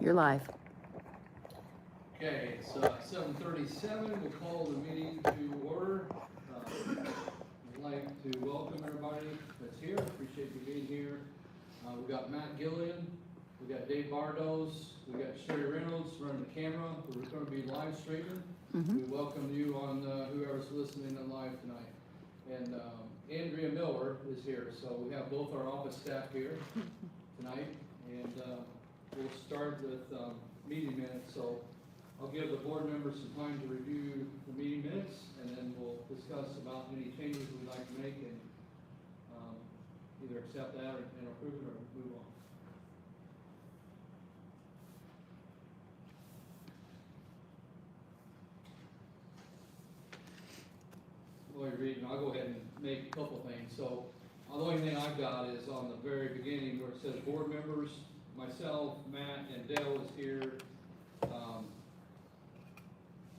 You're live. Okay, it's 7:37. We'll call the meeting to order. I'd like to welcome everybody that's here. Appreciate you being here. We've got Matt Gillian, we got Dave Bardos, we got Sherry Reynolds running the camera. We're going to be live streaming. We welcome you on whoever's listening on live tonight. And Andrea Miller is here, so we have both our office staff here tonight. And we'll start with meeting minutes. So I'll give the board members some time to review the meeting minutes, and then we'll discuss about any changes we'd like to make and either accept that and approve it or move on. While you're reading, I'll go ahead and make a couple things. So the only thing I've got is on the very beginning where it says board members, myself, Matt, and Dale is here.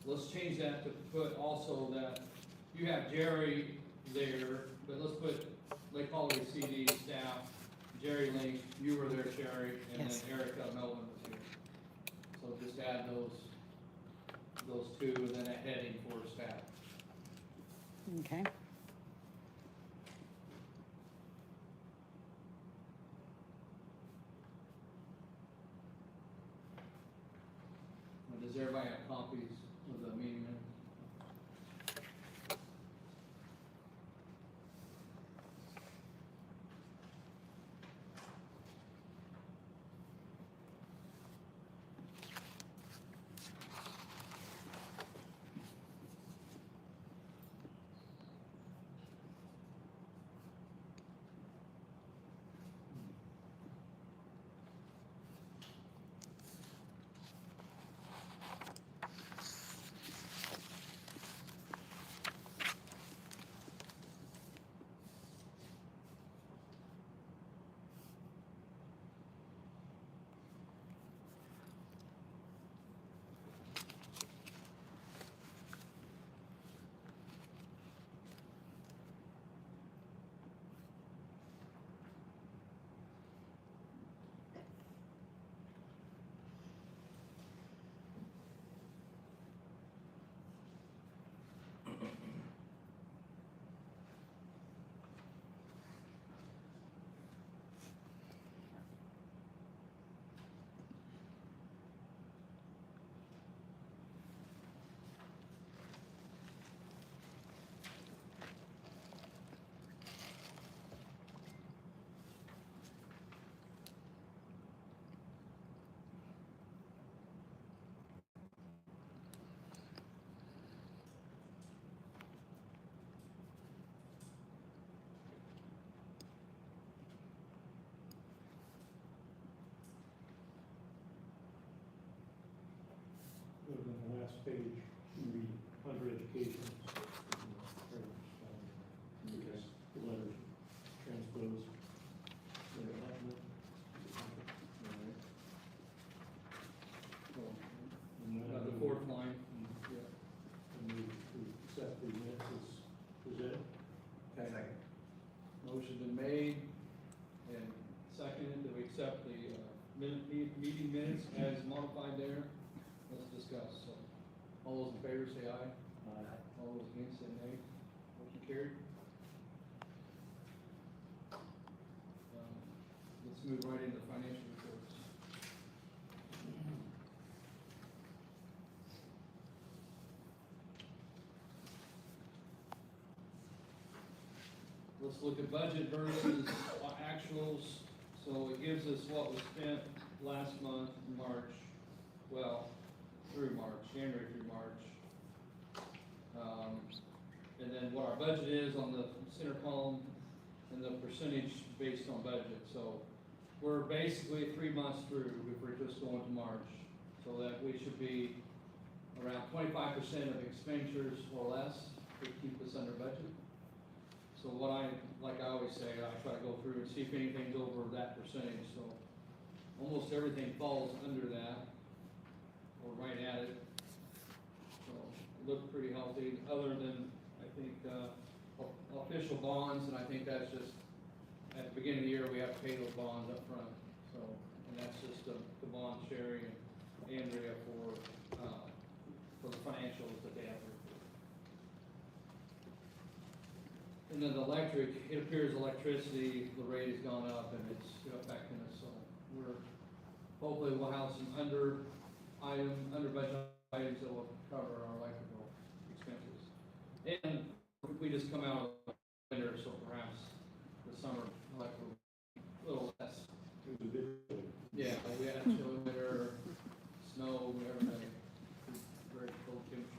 Let's change that to put also that you have Jerry there, but let's put, they call it LHCD staff, Jerry Link, you were there, Sherry, and Yes. then Erica Melvin was here. So just add those two, and then a heading for staff. Okay. Does everybody have copies of the meeting minutes? On the last page, you read under education. Because the letters transposed. The fourth line. Yeah. And we accept the minutes as presented. Okay. Motion's been made and seconded that we accept the meeting minutes as modified there. Let's discuss. So, all those in favor say aye. Aye. All those against say nay. Motion carried. Let's move right into financial reports. Let's look at budget versus actuals. So it gives us what was spent last month, March, well, through March, January through March. And then what our budget is on the center column and the percentage based on budget. So we're basically 3 months through if we're just going to March. So that we should be around 25% of expenditures or less to keep us under budget. So like I always say, I try to go through and see if anything's over that percentage. So almost everything falls under that or right at it. So it looked pretty healthy, other than I think official bonds, and I think that's just at the beginning of the year we have to pay those bonds up front. So and and that's just to Vaughn, Sherry, and Andrea for the financials that they have to report. And then the electric, it appears electricity, the rate has gone up and it's affecting us, so hopefully we'll have some under budget items that will cover our electrical expenses. And we just come out of winter, so perhaps the summer electrical will be a little less. It was a bit, Yeah, we had chilly winter, snow, everything, very cold temperatures.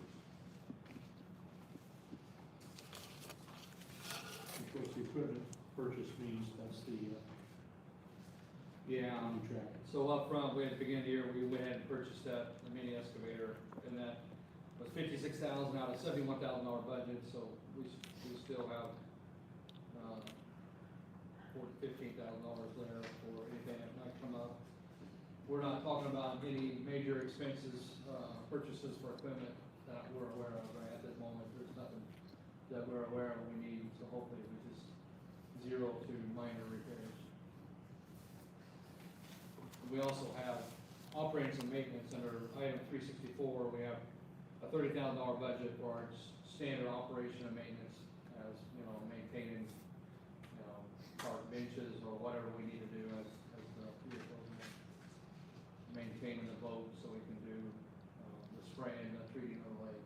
of course, the equipment purchase means that's the, Yeah, new track. so up front, we at the beginning of the year, we went ahead and purchased the mini excavator, and that was $56,000 out of $71,000 budget, so we still have, $15,000 there for anything that might come up. We're not talking about any major expenses, purchases for equipment that we're aware of, right, at this moment, there's nothing that we're aware of we need, so hopefully we just zero to minor repairs. We also have operating and maintenance under item 364. We have a $30,000 budget for our standard operation and maintenance, as you know, maintaining, you know, park benches or whatever we need to do as the vehicles, maintaining the boat so we can do the spraying, the treating of the lake.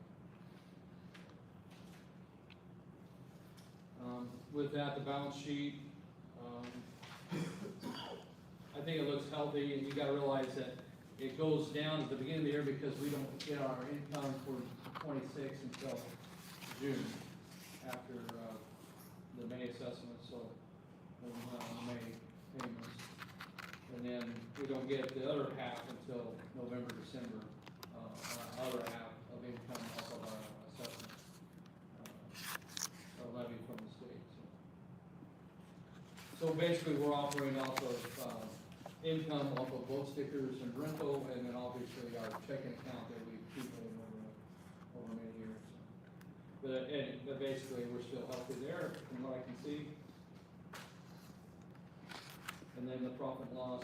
With that, the balance sheet. I think it looks healthy, and you gotta realize that it goes down at the beginning of the year because we don't get our income for 26 until June, after, the May assessment, so, May payments. And then we don't get the other half until November, December, our other half of income off of our assessment, our levy from the state, so. So basically, we're operating off of, income off of boat stickers and rental, and then obviously our checking account that we keep in over many years. But basically, we're still healthy there, from what I can see. And then the profit and loss,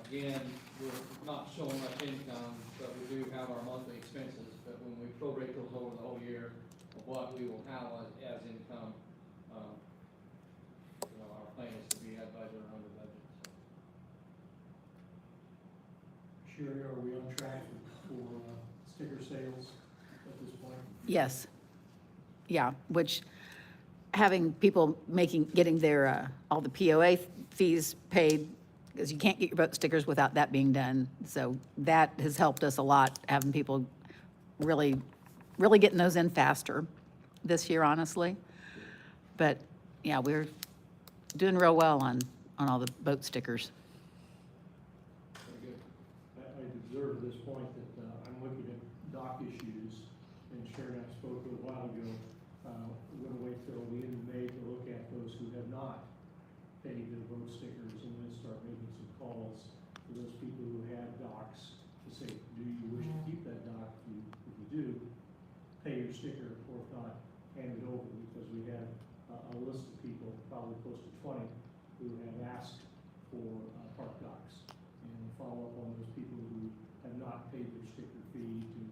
again, we're not showing much income, but we do have our monthly expenses, but when we prorate those over the whole year of what we will have as income, you know, our plan is to be at budget or under budget, so. Sherry, are we on track for sticker sales at this point? Yes. Yeah, which, having people getting their, all the POA fees paid, because you can't get your boat stickers without that being done. So that has helped us a lot, having people really getting those in faster this year, honestly. But, yeah, we're doing real well on all the boat stickers. Very good. I observed at this point that I'm looking at dock issues, and Sharon and I spoke a little while ago. We're gonna wait till the end of May to look at those who have not paid their boat stickers, and then start making some calls to those people who have docks to say, do you wish to keep that dock? If you do, pay your sticker, or if not, hand it over, because we have a list of people, probably close to 20, who have asked for park docks. And follow up on those people who have not paid their sticker fee to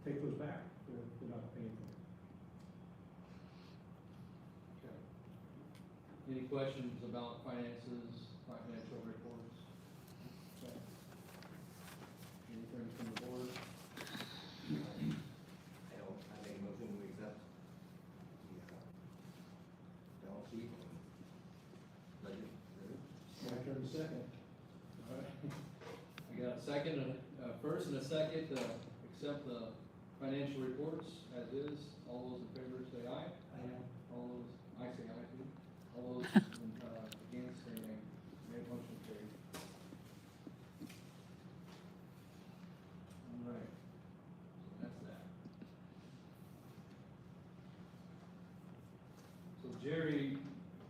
take those back. They're not paying them. Okay. Any questions about finances, financial reports? Okay. Anything from the board? I make a motion to accept the balance sheet and budget. My turn to second. All right. I got a second, first and a second to accept the financial reports as is. All those in favor say aye. All those, I say aye too. All those against, say nay. Nay, motion carried. All right, so that's that. So Jerry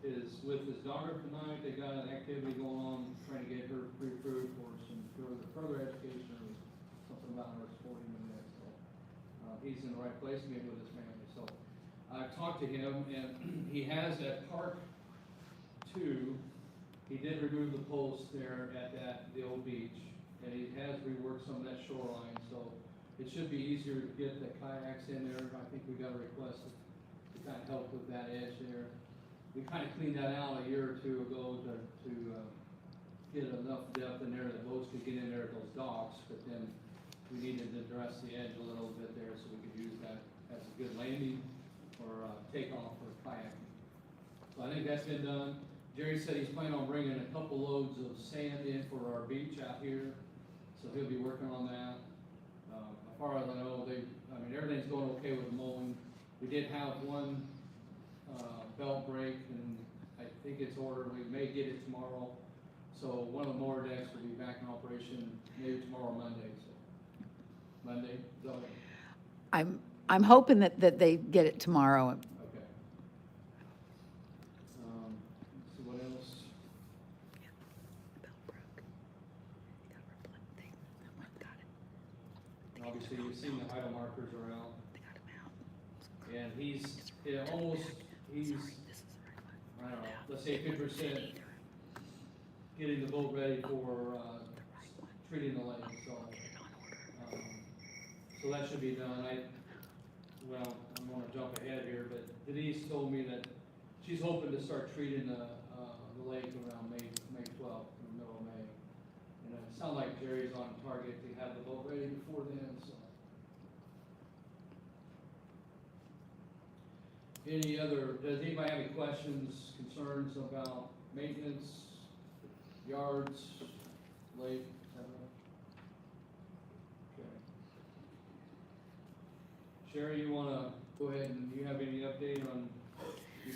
is with his daughter tonight. They got an activity going on, trying to get her pre-approved for some further education or something about her sporting event. So he's in the right place again with his family. So I've talked to him, and he has at Park 2 He did remove the posts there at the old beach, and he has reworked some of that shoreline, so it should be easier to get the kayaks in there. I think we got a request to kind of help with that edge there. We kind of cleaned that out a year or two ago to get enough depth in there that boats could get in there at those docks, but then we needed to address the edge a little bit there so we could use that as a good landing or takeoff for kayaking. So I think that's been done. Jerry said he's planning on bringing a couple loads of sand in for our beach out here, so he'll be working on that. As far as I know, everything's going okay with the mowing. We did have one belt break, and I think it's ordered. We may get it tomorrow. So one of the mower decks will be back in operation maybe tomorrow, Monday. So Monday, is that okay? I'm hoping that they get it tomorrow. Okay. Let's see what else. Obviously, you've seen the idle markers are out. And he's I don't know, let's say 50% getting the boat ready for treating the lake. So that should be done. I'm gonna jump ahead here, but Denise told me that she's hoping to start treating the lake around May 12th, in the middle of May. And it sounds like Jerry's on target to have the boat ready before then, so. Does anybody have any questions, concerns about maintenance, yards, lake, etc.? Okay. Sherry, you wanna go ahead and you have any update on, you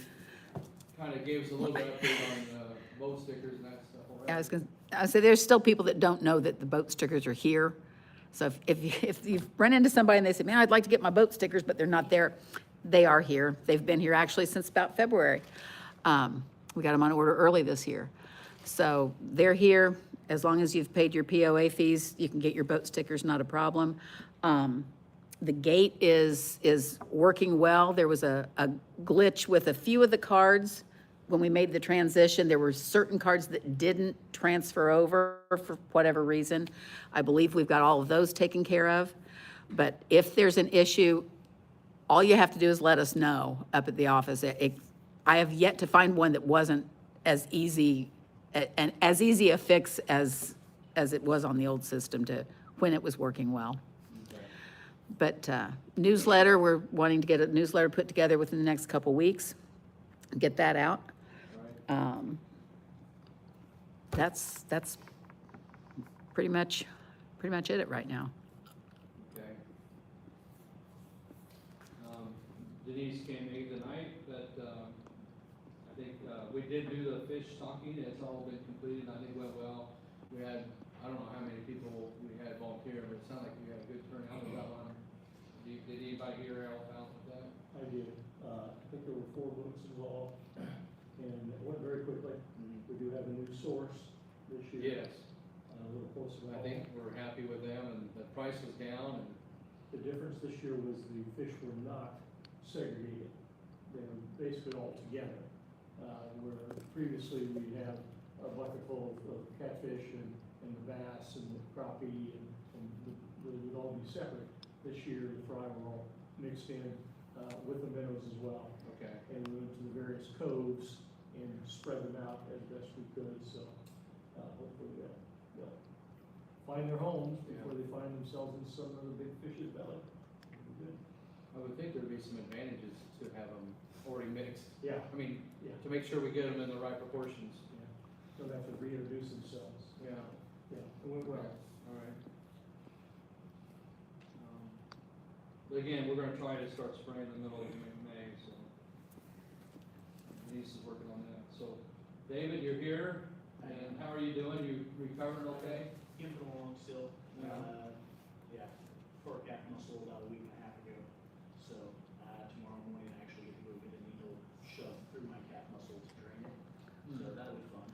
kinda gave us a little bit of update on boat stickers and that stuff already. Yeah, I was say there's still people that don't know that the boat stickers are here. So if you've run into somebody and they say, man, I'd like to get my boat stickers, but they're not there, they are here. They've been here actually since about February. We got them on order early this year. So they're here. As long as you've paid your POA fees, you can get your boat stickers, not a problem. The gate is working well. There was a glitch with a few of the cards. When we made the transition, there were certain cards that didn't transfer over for whatever reason. I believe we've got all of those taken care of. But if there's an issue, all you have to do is let us know up at the office. I have yet to find one that wasn't as easy a fix as it was on the old system when it was working well. Okay. But newsletter, we're wanting to get a newsletter put together within the next couple weeks, get that out. Right. That's pretty much it right now. Okay. Denise came in tonight, but I think we did do the fish stocking. It's all been completed. I think it went well. We had, I don't know how many people we had volunteer, but it sounded like we had a good turnout. Was that one? Did anybody here help out with that? I did. I think there were 4 boats involved, and it went very quickly. We do have a new source this year. Yes. A little closer to I home. think we're happy with them, and the price was down, and The difference this year was the fish were not segregated. They were basically all together. Where previously we'd have a bucket full of catfish and the bass and the crappie and they would all be separate. This year the fry were all mixed in with the minnows as well. okay. And we went to the various coves and spread them out as best we could, so hopefully they'll find their homes before they find themselves in some of the big fish's belly. Good. I would think there'd be some advantages to have them already mixed. Yeah, I mean, yeah, to make sure we get them in the right proportions. yeah. Don't have to reintroduce themselves. Yeah. Yeah, it went well. All right. But again, we're gonna try to start spraying in the middle of May, so. Denise is working on that. So, David, you're here, and how are you doing? You recovering okay? Getting along still. Yeah. Yeah, tore a calf muscle about a week and a half ago. So, tomorrow morning I actually get to go get a needle shoved through my calf muscle to drain it. So that'll be fun.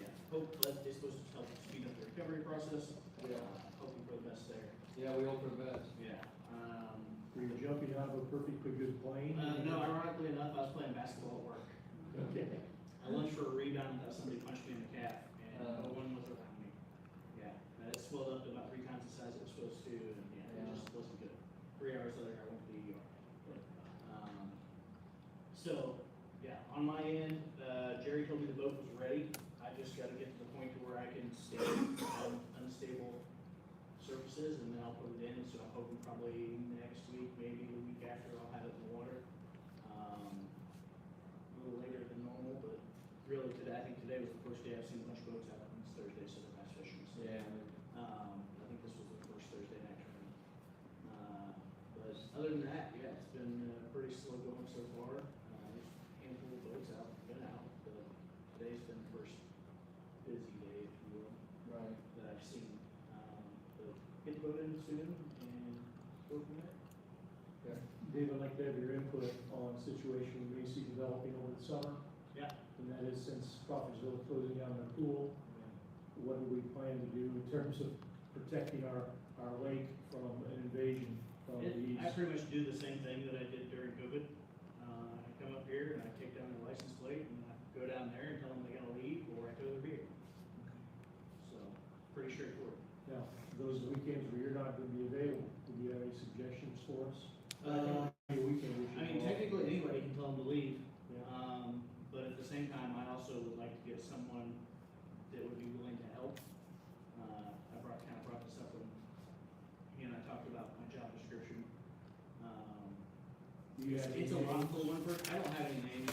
Yeah, hope that is supposed to help speed up the recovery process. Hoping for the best there. Yeah, we hope for the best. Yeah. Were you jumping out of a perfectly good plane? No, ironically enough, I was playing basketball at work. Okay. I a lunch for a rebound, somebody punched me in the calf, and Oh. no one was around me. Yeah, and it swelled up to about 3 times the size it was supposed to, and yeah, Yeah. it just wasn't good. 3 hours later, I went to the ER. So, yeah, on my end, Jerry told me the boat was ready. I just gotta get to the point to where I can stay on unstable surfaces, and then I'll put it in, so I'm hoping probably next week, maybe the week after, I'll have it in the water. A little later than normal, but really today, I think today was the first day I've seen a bunch of boats out, and it's Thursday, so they're bass fishing. So, Yeah. I think this was the first Thursday night training. But other than that, yeah, it's been pretty slow going so far. There's a handful of boats out, been out, but today's been the first busy day, if you will, Right. that I've seen. But get the boat in soon and go from there. Okay. Dave, I'd like to have your input on a situation we may see developing over the summer, Yeah. and that is since Crawfordsville is closing down their pool, what do we plan to do in terms of protecting our lake from an invasion from these? I pretty much do the same thing that I did during COVID. I come up here and I take down their license plate and I go down there and tell them they gotta leave or I tow their vehicle. So, pretty straightforward. Now, those weekends where you're not gonna be available, do you have any suggestions for us? Any weekend we should I mean, go off? technically, anybody can tell them to leave, Yeah. but at the same time, I also would like to get someone that would be willing to help. I kind of brought this up when he and I talked about my job description. Do you have It's a any lot names? for one person. I don't have any names.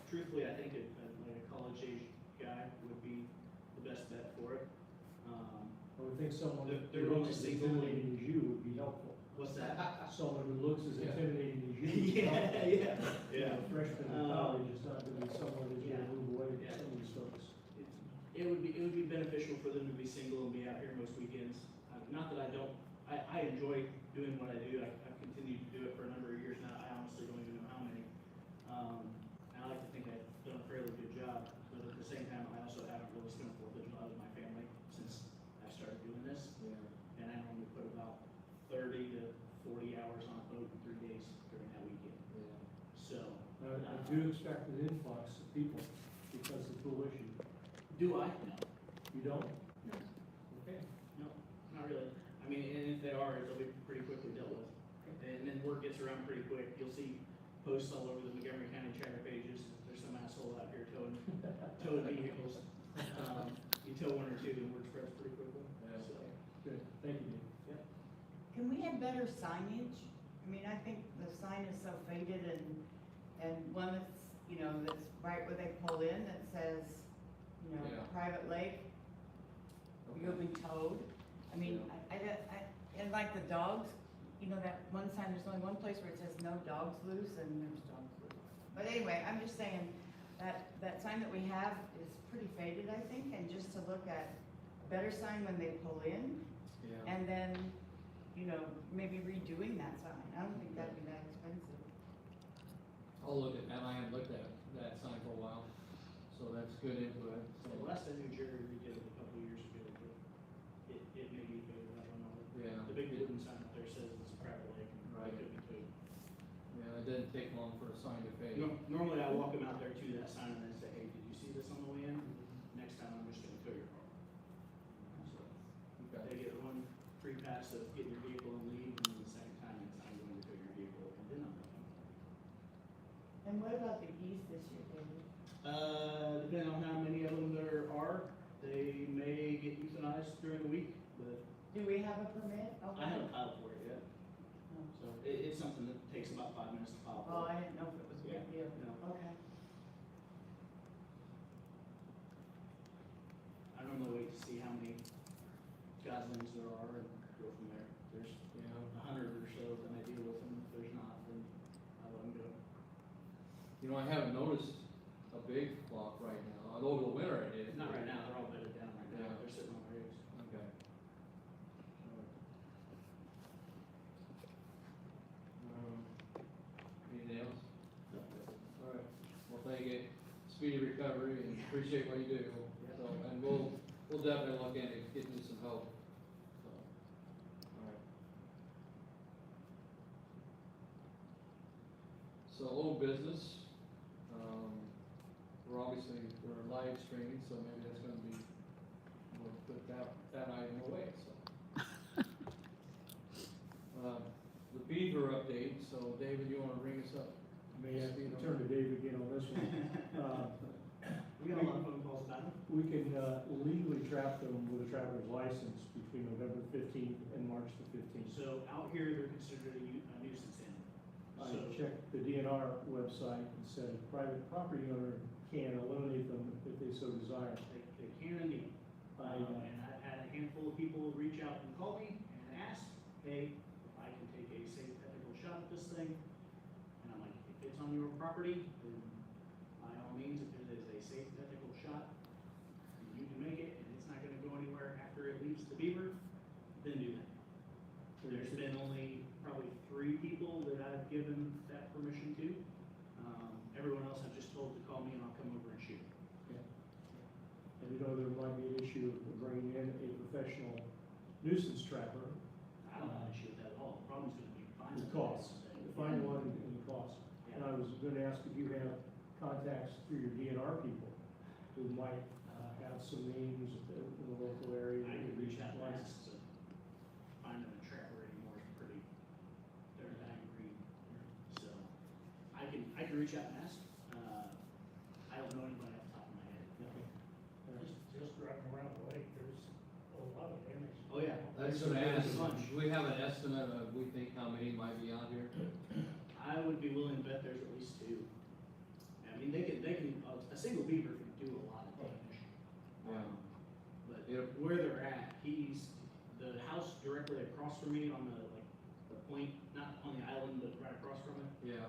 Truthfully, I think like a college age guy would be the best bet for it. I would think someone They're- that they're looks only as single. intimidating as you would be helpful. What's that? Someone who looks as Yeah. intimidating as you. would be helpful. You know, a freshman in college is not gonna be someone that's Yeah. gonna move away from Yeah. some of these folks. It would be beneficial for them to be single and be out here most weekends. Not that I don't, I enjoy doing what I do. I've continued to do it for a number of years now. I honestly don't even know how many. And I like to think I've done a fairly good job, but at the same time, I also haven't really spent 4th of July with my family since I started doing this. Yeah. And I normally put about 30 to 40 hours on a boat in 3 days during that weekend. Yeah. So, I do expect an influx of people because of the pool issue. do I? No. You don't? No. Okay. No, not really. I mean, and if they are, they'll be pretty quickly dealt with. And then word gets around pretty quick. You'll see posts all over the Montgomery County Charter pages. There's some asshole out here towing vehicles. You tow one or two, and word spreads pretty quickly. Yeah. So, Good, thank you, Dave. Can we have better signage? I mean, I think the sign is so faded and one that's, you know, that's right where they pull in that says, you know, Yeah. private lake, you'll be towed. I mean, and like the dogs, you know, that one sign, there's only one place where it says no dogs loose and there's dogs loose. But anyway, I'm just saying that sign that we have is pretty faded, I think, and just to look at a better sign when they pull in. Yeah. And then, you know, maybe redoing that sign. I don't think that'd be that expensive. I'll look at, and I haven't looked at that sign for a while, so that's good input. so the last I knew, Jerry redid it a couple of years ago, but it may be faded, I don't know. Yeah. The big wooden sign up there says it's a private lake and Right. it could be towed. Yeah, it didn't take long for a sign to fade. Normally I walk them out there to that sign and then say, hey, did you see this on the way in? Next time I'm just gonna tow your car. So Okay. they get one free pass of getting your vehicle and leave, and then the second time it's I'm going to tow your vehicle and then I'm going. And what about the geese this year, David? Depending on how many of them there are, they may get euthanized during the week, but Do we have a permit? I haven't filed for it yet. Oh. So it's something that takes about 5 minutes to file Well, for. I didn't know if it was a big deal. No. Okay. I normally wait to see how many goslings there are and go from there. If there's Yeah. 100 or so, then I deal with them. If there's not, then I let them go. You know, I haven't noticed a big flock right now. Over the winter I did. Not right now, they're all bedded down right now. Yeah. They're sitting on their eggs. Okay. Anything else? All right. Well, thank you. Speedy recovery and appreciate what you do. So, and we'll definitely look into getting you some help. So, all right. So, old business. We're obviously, we're live streaming, so maybe that's gonna be, we'll put that item away, so. The beaver update, so David, you wanna bring us up? May have to turn to Dave again on this one. We got a lot of phone calls about them. We can legally trap them with a trapper's license between November 15th and March the 15th. So out here, they're considered a nuisance animal. I So- checked the DNR website and said a private property owner can eliminate them if they so desire. They can indeed. And I've had a handful of people reach out and call me and ask, hey, if I can take a safe ethical shot at this thing. And I'm like, if it's on your property, then by all means, if it is a safe ethical shot, and you can make it, and it's not gonna go anywhere after it leaves the beaver, then do that. There's been only probably 3 people that I've given that permission to. Everyone else I've just told to call me and I'll come over and shoot. And you know, there might be an issue of bringing in a professional nuisance trapper. I don't have an issue with that at all. The problem's gonna be finding. The cost, the finding one and the cost. And I was gonna ask if you have contacts through your DNR people who might have some names in the local area. I that can would reach out and license. ask, so finding a trapper anymore is pretty, they're a dying breed. So, I can reach out and ask. I don't know anybody off the top of my head. Just driving around the lake, there's a lot of damage. Oh, yeah. That's There's gonna a ask, bunch. do we have an estimate of, we think how many might be out here? I would be willing to bet there's at least 2. I mean, they can, a single beaver can do a lot of damage. But Yep. where they're at, the house directly across from me on the point, not on the island, but right across from it, Yeah.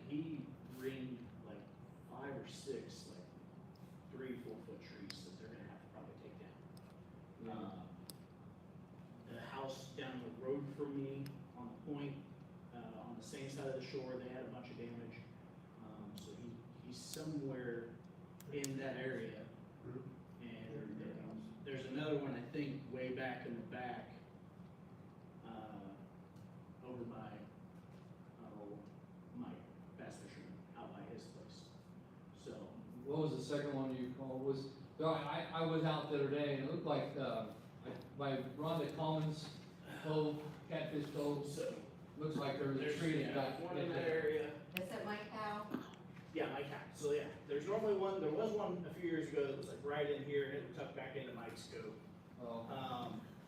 he ringed like 5 or 6, like 3-4 foot trees that they're gonna have to probably take down. The house down the road from me on the point, on the same side of the shore, they had a bunch of damage. So he's somewhere in that area. And there's another one, I think, way back in the back, over by, Mike, bass fisherman, out by his place. So, What was the second one you called? I was out the other day and it looked like, by Rhonda Commons Cove, Catfish Cove, looks like there was a tree that got one in hit that there. area. Is that my cow? Yeah, Mike Hack. So yeah, there was one a few years ago that was like right in here and it tucked back into Mike's scope. Oh,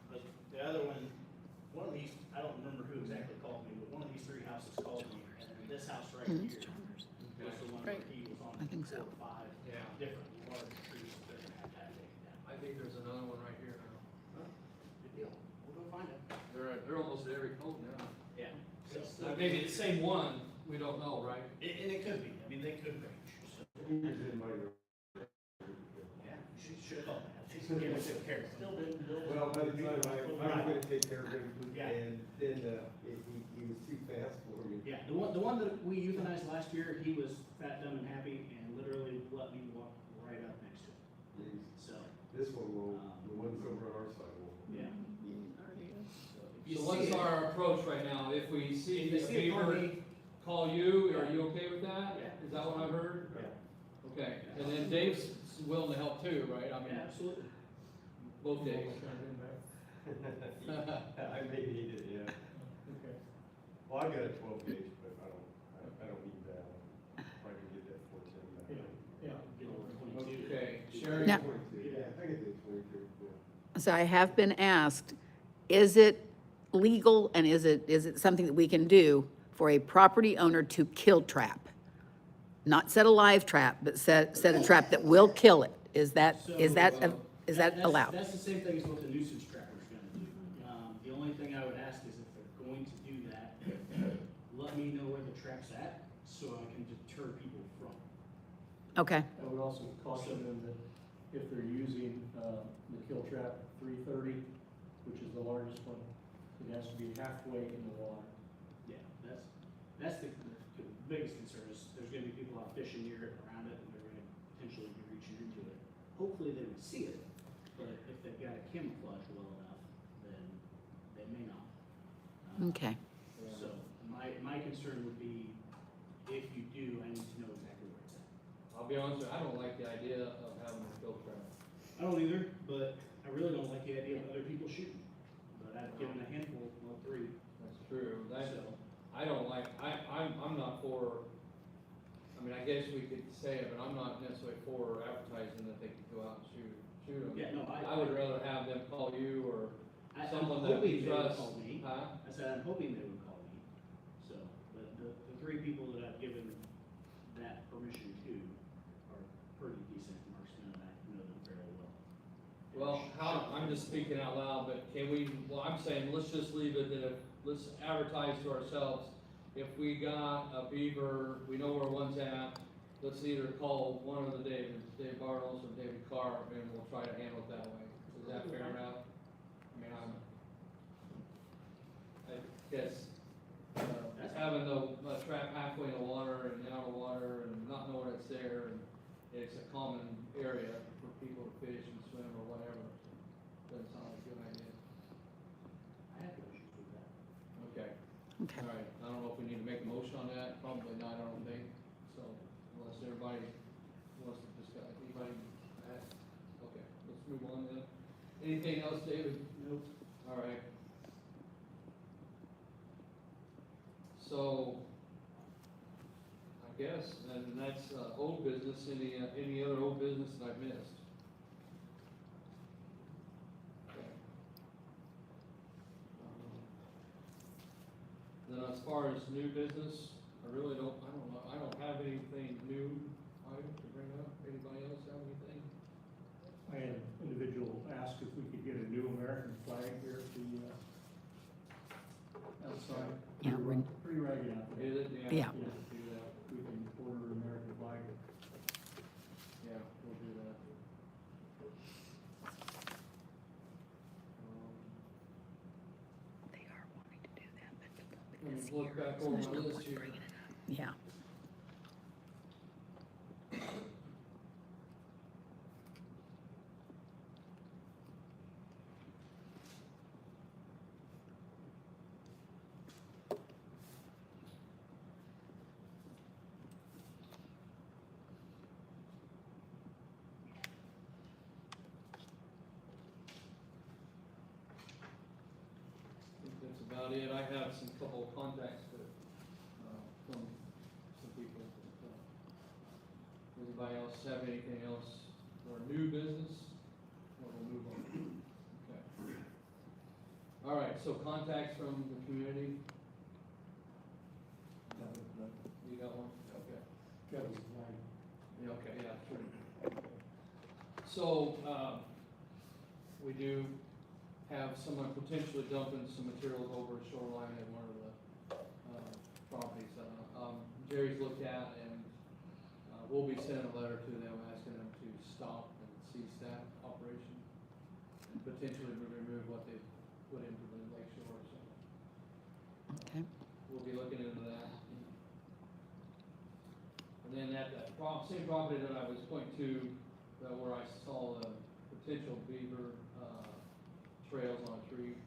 But the other one of these, I don't remember who exactly called me, but one of these 3 houses called me, and then this house right here was the one where Right. he was on I think so. 4 or 5 Yeah. different large trees that they're gonna have to take down. I think there's another one right here now. Good deal. We'll go find it. They're almost at every cove now. Yeah. Maybe it's the same one, we don't know, right? And it could be. I mean, they could range. So, yeah, you should have called me. Yeah, we took care of it. Still didn't build. Well, by the time I was gonna take care of him, Yeah. and then, he was too fast for me. Yeah, the one that we euthanized last year, he was fat, dumb, and happy, and literally let me walk right up next to him. Jeez. So, This one will, the ones over on our side will. yeah. So if you So see what's it- our approach right now? If we see If you a see it, call beaver, me. call you, are you okay with that? Yeah. Is that what I've heard? Yeah. Okay, and then Dave's willing to help too, right? I mean, Yeah, absolutely. both days. I may need it, yeah. Okay. Well, I got a 12 gauge, but I don't need that. If I can get that 14. Yeah. Get over 22. Okay, Sherry? Now- 22, yeah, I can do 22, yeah. So I have been asked, is it legal and is it something that we can do for a property owner to kill trap? Not set a live trap, but set a trap that will kill it. Is that That's- allowed? That's the same thing as what the nuisance trapper's gonna do. The only thing I would ask is if they're going to do that, let me know where the trap's at, so I can deter people from it. Okay, I would also caution them that if they're using the kill trap 330, which is the largest one, it has to be halfway in the water. Yeah, that's the biggest concern is there's gonna be people out fishing near it, around it, and they're gonna potentially be reaching into it. Hopefully they would see it, but if they've got it camouflaged well enough, then they may not. okay. So my concern would be, if you do, I need to know exactly where it's at. I'll be honest with you, I don't like the idea of having a field trap. I don't either, but I really don't like the idea of other people shooting. But I've given a handful, well, 3, That's true, that's, so. I don't like, I'm not for, I mean, I guess we could say it, but I'm not necessarily for advertising that they can go out and shoot them. Yeah, no, I would rather have them call you or I'm someone that hoping we they would trust. call me. Huh? I said, I'm hoping they would call me. So, but the 3 people that I've given that permission to are pretty decent marksmen, and I know them fairly well. Well, how, I'm just speaking out loud, but can we, well, I'm saying, let's just leave it that if, let's advertise to ourselves. If we got a beaver, we know where one's at, let's either call one of the Davids, Dave Bartles or David Carr, and we'll try to handle it that way. Is that fair enough? I mean, I guess, having the trap halfway in the water and out of water and not knowing it's there, and it's a common area for people to fish and swim or whatever, doesn't sound like a good idea. I have no issues with that. Okay, Okay. all right, I don't know if we need to make a motion on that, probably not, I don't think, so unless everybody wants to discuss, anybody, okay, let's move on then. Anything else, David? Nope. All right. So, I guess, and that's, old business, any other old business that I've missed? Okay. Then as far as new business, I don't know, I don't have anything new item to bring up, anybody else have anything? I had an individual ask if we could get a new American flag here at the, outside. Yeah, we're- Pretty ragged out there. Is it? Yeah. We'll do that, We can order an American flag. yeah, we'll do that. They are wanting to do that, but Let me this look year, back so over there's my no list point here. bringing it up. Yeah. I think that's about it. I have some couple of contacts that, from some people. Anybody else have anything else for new business? Or we'll move on. Okay. All right, so contacts from the community. You got one? Okay. Kevin's flag. Yeah, okay, yeah, sure. So, we do have someone potentially dumping some materials over a shoreline at one of the, properties. Jerry's looked at and, we'll be sending a letter to them asking them to stop and cease that operation and potentially remove what they put into the lake shore, so. Okay. We'll be looking into that. And then at that same property that I was pointing to, where I saw the potential beaver, trails on a tree,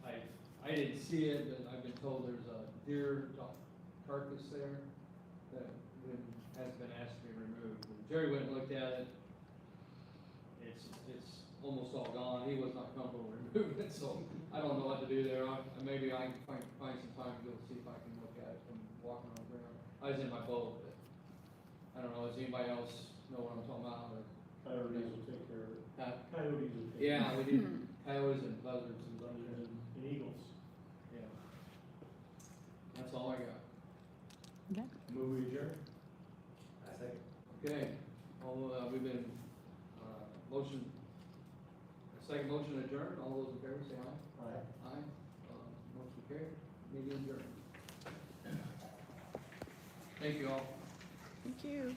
like, I didn't see it, but I've been told there's a deer carcass there that has been asked to be removed. And Jerry went and looked at it, it's almost all gone, he was not comfortable removing it, so I don't know what to do there. Maybe I can find some time to go see if I can look at it from walking on the ground. I was in my boat, but I don't know, does anybody else know what I'm talking about, or? Coyotes will take care of it. Huh? Coyotes will take care Yeah, of it. we do coyotes and buzzards and Buzzards and eagles. yeah. That's all I got. Okay. Move adjourned. I second. Okay, we've been, motion, second motion adjourned, all those in favor say aye. Aye. Aye, motion carried, meeting adjourned. Thank you all. Thank you.